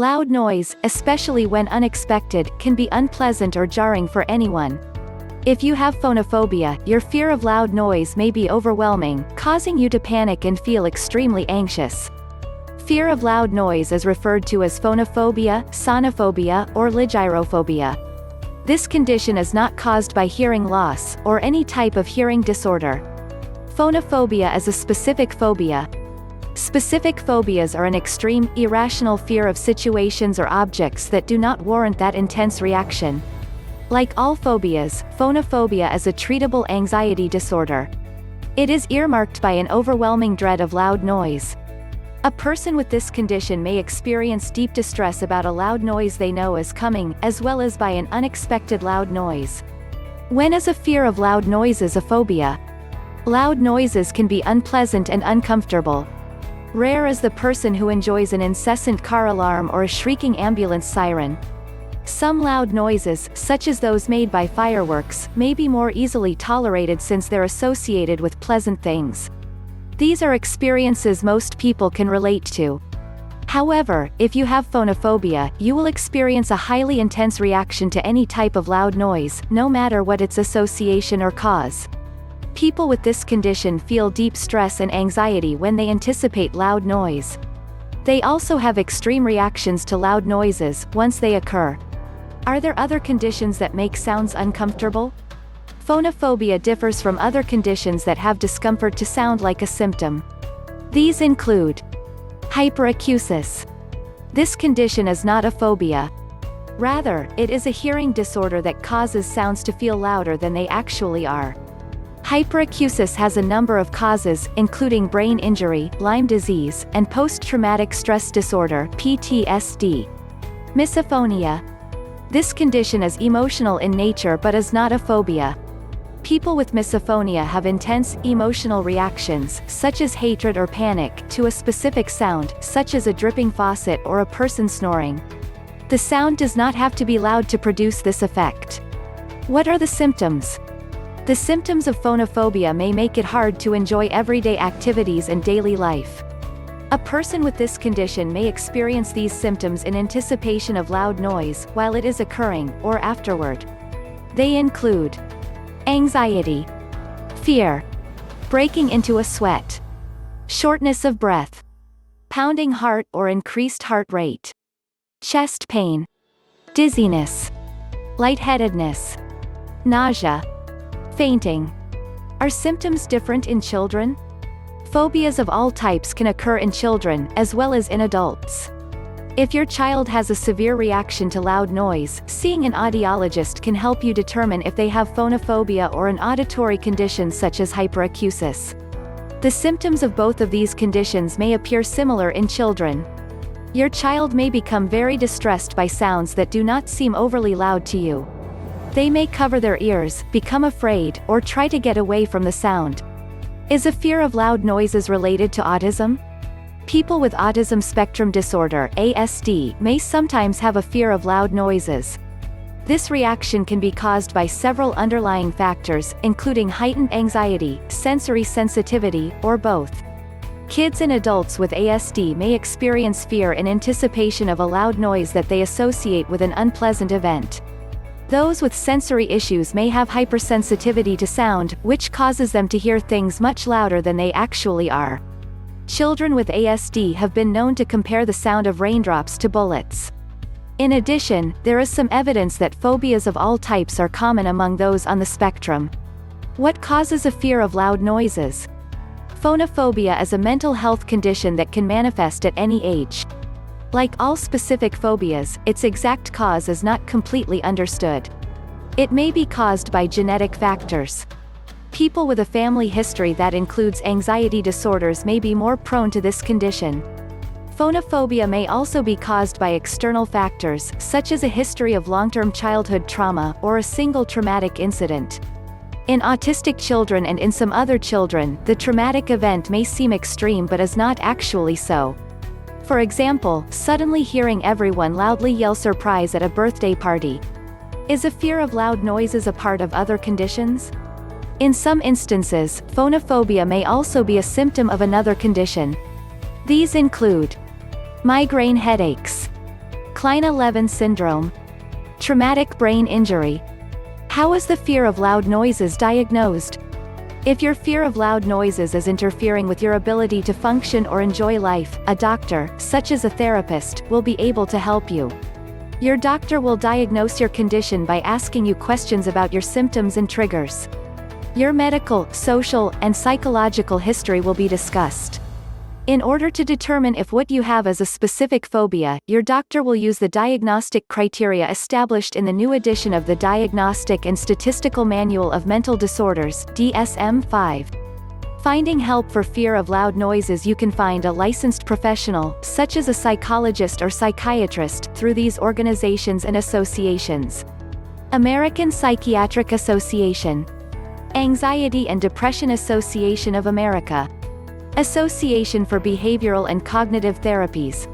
Loud noise, especially when unexpected, can be unpleasant or jarring for anyone. If you have phonophobia, your fear of loud noise may be overwhelming, causing you to panic and feel extremely anxious. Fear of loud noise is referred to as phonophobia, sonophobia, or ligyrophobia. This condition is not caused by hearing loss, or any type of hearing disorder. Phonophobia is a specific phobia. Specific phobias are an extreme, irrational fear of situations or objects that do not warrant that intense reaction. Like all phobias, phonophobia is a treatable anxiety disorder. It is earmarked by an overwhelming dread of loud noise. A person with this condition may experience deep distress about a loud noise they know is coming, as well as by an unexpected loud noise. When is a fear of loud noises a phobia? Loud noises can be unpleasant and uncomfortable. Rare is the person who enjoys an incessant car alarm or a shrieking ambulance siren. Some loud noises, such as those made by fireworks, may be more easily tolerated since they're associated with pleasant things. These are experiences most people can relate to. However, if you have phonophobia, you will experience a highly intense reaction to any type of loud noise, no matter what its association or cause. People with this condition feel deep stress and anxiety when they anticipate loud noise. They also have extreme reactions to loud noises, once they occur. Are there other conditions that make sounds uncomfortable? Phonophobia differs from other conditions that have discomfort to sound like a symptom. These include hyperacusis. This condition is not a phobia. Rather, it is a hearing disorder that causes sounds to feel louder than they actually are. Hyperacusis has a number of causes, including brain injury, Lyme disease, and post-traumatic stress disorder (PTSD). Misophonia. This condition is emotional in nature but is not a phobia. People with misophonia have intense, emotional reactions, such as hatred or panic, to a specific sound, such as a dripping faucet or a person snoring. The sound does not have to be loud to produce this effect. What are the symptoms? The symptoms of phonophobia may make it hard to enjoy everyday activities and daily life. A person with this condition may experience these symptoms in anticipation of loud noise, while it is occurring, or afterward. They include anxiety, fear, breaking into a sweat, shortness of breath, pounding heart or increased heart rate, chest pain, dizziness, lightheadedness, nausea, fainting. Are symptoms different in children? Phobias of all types can occur in children, as well as in adults. If your child has a severe reaction to loud noise, seeing an audiologist can help you determine if they have phonophobia or an auditory condition such as hyperacusis. The symptoms of both of these conditions may appear similar in children. Your child may become very distressed by sounds that do not seem overly loud to you. They may cover their ears, become afraid, or try to get away from the sound. Is a fear of loud noises related to autism? People with autism spectrum disorder (ASD) may sometimes have a fear of loud noises. This reaction can be caused by several underlying factors, including heightened anxiety, sensory sensitivity, or both. Kids and adults with ASD may experience fear in anticipation of a loud noise that they associate with an unpleasant event. Those with sensory issues may have hypersensitivity to sound, which causes them to hear things much louder than they actually are. Children with ASD have been known to compare the sound of raindrops to bullets. In addition, there is some evidence that phobias of all types are common among those on the spectrum. What causes a fear of loud noises? Phonophobia is a mental health condition that can manifest at any age. Like all specific phobias, its exact cause is not completely understood. It may be caused by genetic factors. People with a family history that includes anxiety disorders may be more prone to this condition. Phonophobia may also be caused by external factors, such as a history of long-term childhood trauma, or a single traumatic incident. In autistic children and in some other children, the traumatic event may seem extreme but is not actually so. For example, suddenly hearing everyone loudly yell surprise at a birthday party. Is a fear of loud noises a part of other conditions? In some instances, phonophobia may also be a symptom of another condition. These include migraine headaches, Kleine-Levin syndrome. Traumatic brain injury. How is the fear of loud noises diagnosed? If your fear of loud noises is interfering with your ability to function or enjoy life, a doctor, such as a therapist, will be able to help you. Your doctor will diagnose your condition by asking you questions about your symptoms and triggers. Your medical, social, and psychological history will be discussed. In order to determine if what you have is a specific phobia, your doctor will use the diagnostic criteria established in the new edition of the Diagnostic and Statistical Manual of Mental Disorders, DSM-5. Finding help for fear of loud noises. You can find a licensed professional, such as a psychologist or psychiatrist, through these organizations and associations. American Psychiatric Association. Anxiety and Depression Association of America. Association for Behavioral and Cognitive Therapies.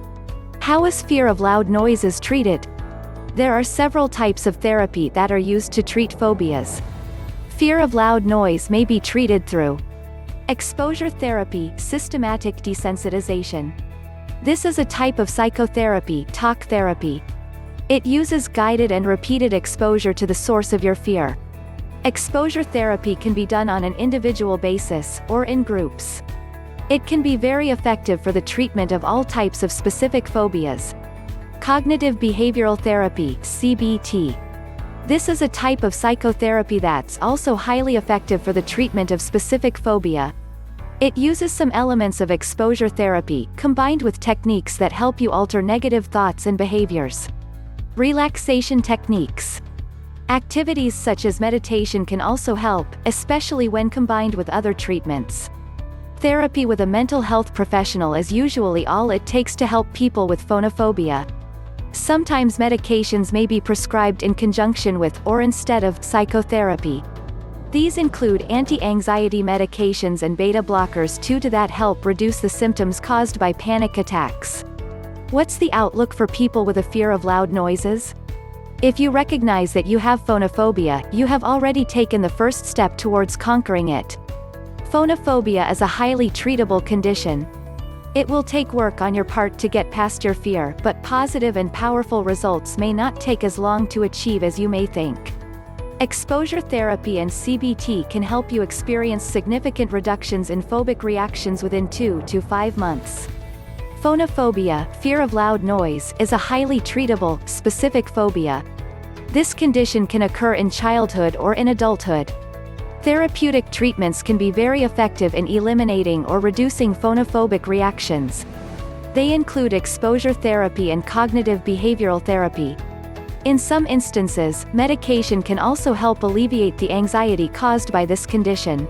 How is fear of loud noises treated? There are several types of therapy that are used to treat phobias. Fear of loud noise may be treated through exposure therapy, systematic desensitization. This is a type of psychotherapy, talk therapy. It uses guided and repeated exposure to the source of your fear. Exposure therapy can be done on an individual basis, or in groups. It can be very effective for the treatment of all types of specific phobias. Cognitive behavioral therapy, CBT. This is a type of psychotherapy that's also highly effective for the treatment of specific phobia. It uses some elements of exposure therapy, combined with techniques that help you alter negative thoughts and behaviors. Relaxation techniques. Activities such as meditation can also help, especially when combined with other treatments. Therapy with a mental health professional is usually all it takes to help people with phonophobia. Sometimes medications may be prescribed in conjunction with, or instead of, psychotherapy. These include anti-anxiety medications and beta blockers too that help reduce the symptoms caused by panic attacks. What's the outlook for people with a fear of loud noises? If you recognize that you have phonophobia, you have already taken the first step towards conquering it. Phonophobia is a highly treatable condition. It will take work on your part to get past your fear, but positive and powerful results may not take as long to achieve as you may think. Exposure therapy and CBT can help you experience significant reductions in phobic reactions within 2 to 5 months. Phonophobia, fear of loud noise, is a highly treatable, specific phobia. This condition can occur in childhood or in adulthood. Therapeutic treatments can be very effective in eliminating or reducing phonophobic reactions. They include exposure therapy and cognitive behavioral therapy. In some instances, medication can also help alleviate the anxiety caused by this condition.